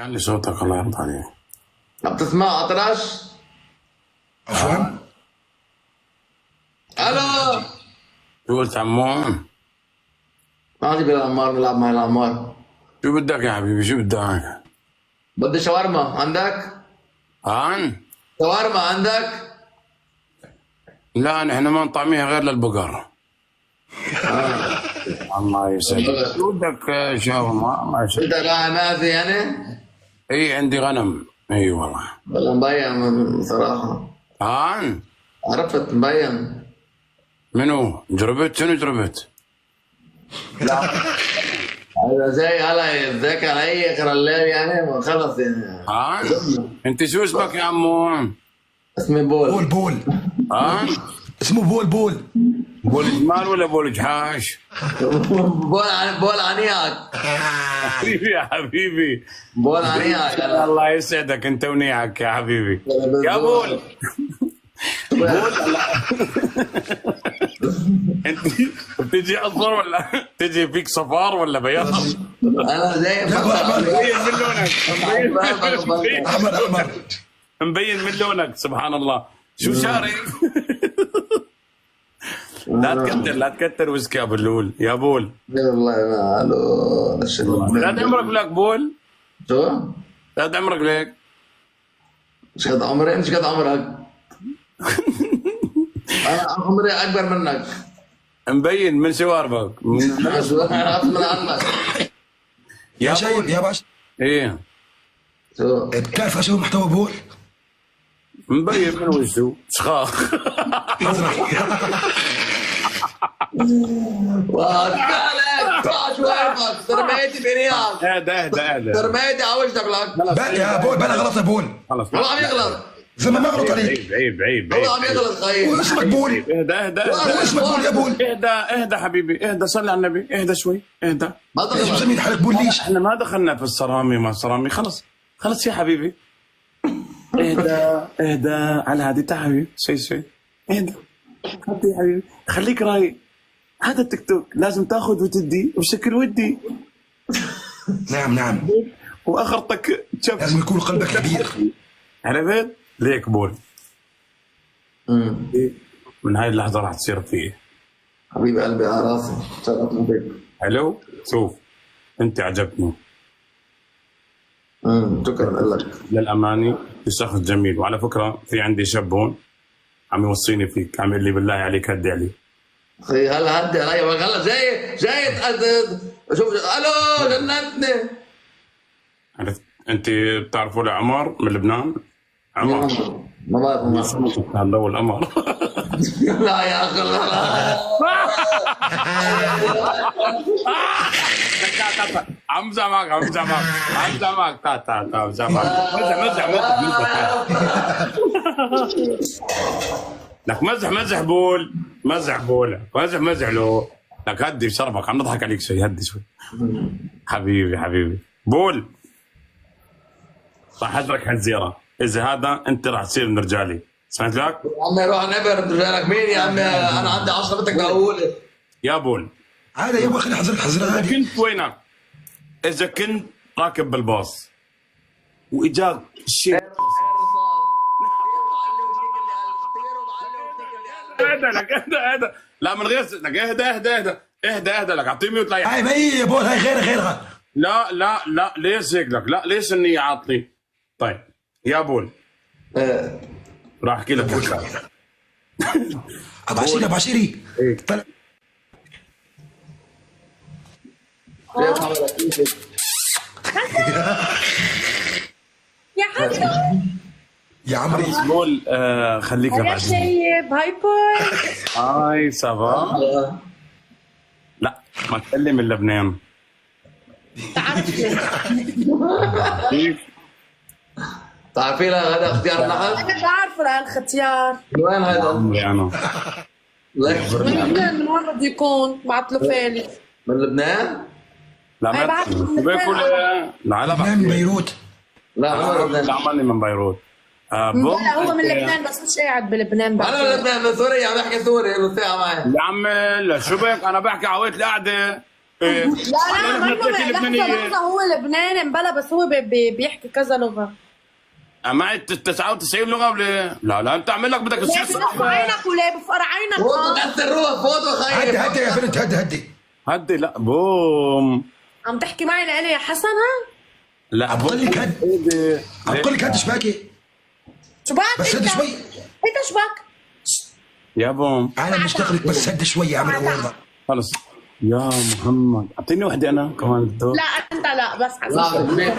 علي صوتك الله يرضى عليك. عم تسمع أطرش؟ عفوا. الو شو قلت عمون؟ ما تجيب العمار نلعب مع العمار. شو بدك يا حبيبي شو بدك؟ بدي شاورما عندك؟ هان؟ شاورما عندك؟ لا نحن ما نطعميها غير للبقر. الله يسعدك. شو بدك شاورما؟ ما شاء انت راعي معزة يعني؟ اي عندي غنم. اي والله. والله مبين بصراحة. هان؟ عرفت مبين. منو؟ جربت؟ شنو جربت؟ هذا زي هلا زيك علي اخر الليل يعني خلص يعني. هان؟ انت شو اسمك يا عمون؟ اسمي بول. بول. هان؟ اسمه بول. بول جمال ولا بول جحاش؟ بول عنيعك. حبيبي يا حبيبي. بول عنيعك. الله يسعدك انت ونيعك يا حبيبي. يا بول. بول انت بتجي اصفر ولا تجي فيك صفار ولا بياض؟ انا زي مبين من لونك. احمر. مبين من لونك سبحان الله. شو شاري؟ لا تكتر ويسكي يا ابو اللول يا بول. والله ما الو لا عمرك لك بول؟ شو؟ لا عمرك لك؟ ايش قد عمري؟ ايش قد عمرك؟ انا عمري اكبر منك. مبين من شواربك. عرفت من عنك. يا شايب يا باش. ايه شو؟ بتعرف اسوي محتوى بول؟ مبين من وجهه شخاخ. وكالك طاش ويرفك ترميتي بنياك. اهدى ترميتي على وجهك لك. يا بول بلا غلط يا بول. خلص والله عم يغلط. زلمه ما غلط عليك. عيب والله عم يغلط خيي. واسمك بول. اهدى واسمك بول يا بول. اهدى حبيبي اهدى صلي على النبي اهدى شوي اهدى. ما ليش تغلط. مسمين حالك بول ليش؟ احنا ما دخلنا في الصرامي ما صرامي خلص يا حبيبي. اهدى على هذه تعال حبيبي شوي اهدى يا حبيبي خليك رايق. هذا التيك توك لازم تاخذ وتدي بشكل ودي. نعم. واخرتك تشوف لازم يكون قلبك كبير. عرفت؟ ليك بول. من هاي اللحظه راح تصير فيه. حبيب قلبي على راسي شرفنا بك. حلو؟ شوف انت عجبتني. شكرا لك. للامانه في شخص جميل. وعلى فكره في عندي شاب هون عم يوصيني فيك عم يقول لي بالله عليك هدي علي. اخي هلا هدي علي هلا جاي شوف الو جننتني. عرفت انت بتعرفوا لعمر من لبنان؟ عمر ما بعرف هذا هو القمر. لا يا اخي لا. عم زعمك تعال لك مزح بول مزح له لك هدي شربك عم نضحك عليك شوي هدي شوي. حبيبي بول راح اجرك هالزياره. اذا هذا انت راح تصير من رجالي. سمعت لك؟ عمي روح نبر رجالك مين يا عمي؟ انا عندي 10 بدك اقول يا بول هذا يا ابو خلي حزرك اذا عادي. كنت وينك؟ اذا كنت راكب بالباص واجاك شيء اهدى لا من غير لك اهدى لك اعطيه ميوت لا هاي ما هي يا بول هاي غيرها. لا ليش هيك لك؟ لا ليش النية عاطلي؟ طيب يا بول راح احكي لك حكايه. اباشيري طلع يا حسن يا عمري. بول خليك يا لبعدين. شيب هاي بوي. هاي سافا. لا ما تكلم من لبنان. تعرفني كيف؟ تعرفي لها غدا اختيار النحل؟ انا بعرفه لهالختيار. من وين هذا؟ عمري انا من لبنان من وين بده يكون؟ بعت له فالي. من لبنان؟ لا أي ما بعرف من بيقول لبنان. لا لبنان من بيروت. لا انا من لبنان. لا عماني من بيروت. لا هو من لبنان بس مش قاعد بلبنان. انا من لبنان من سوريا عم بحكي سوري بالساعه معي. يا عم لا شو بك انا بحكي عويت القعده. إيه. لا لا أنا منه بدك لحظة لبنانية. لحظة، هو لبناني امبلا بس هو بيحكي كذا لغة. معي 99 لغه ولا لا انت اعمل لك بدك ليه تصير بفقر عينك وليه بفقر عينك؟ فوتوا تحت الروح، فوتوا هدي خيي. هدي يا بنت، هدي هدي. هدي لا بوم. عم تحكي معي لإلي يا حسن ها؟ لا عم بقول لك هدي، هدي. عم بقول لك هدي شباكي، شو بك بس انت؟ هدي شوي. انت شو بك؟ يا بوم انا مشتغلك بس هدي شوي اعمل والله. خلص يا محمد اعطيني وحده انا كمان لا انت لا بس لا عزيزي. بالبيت.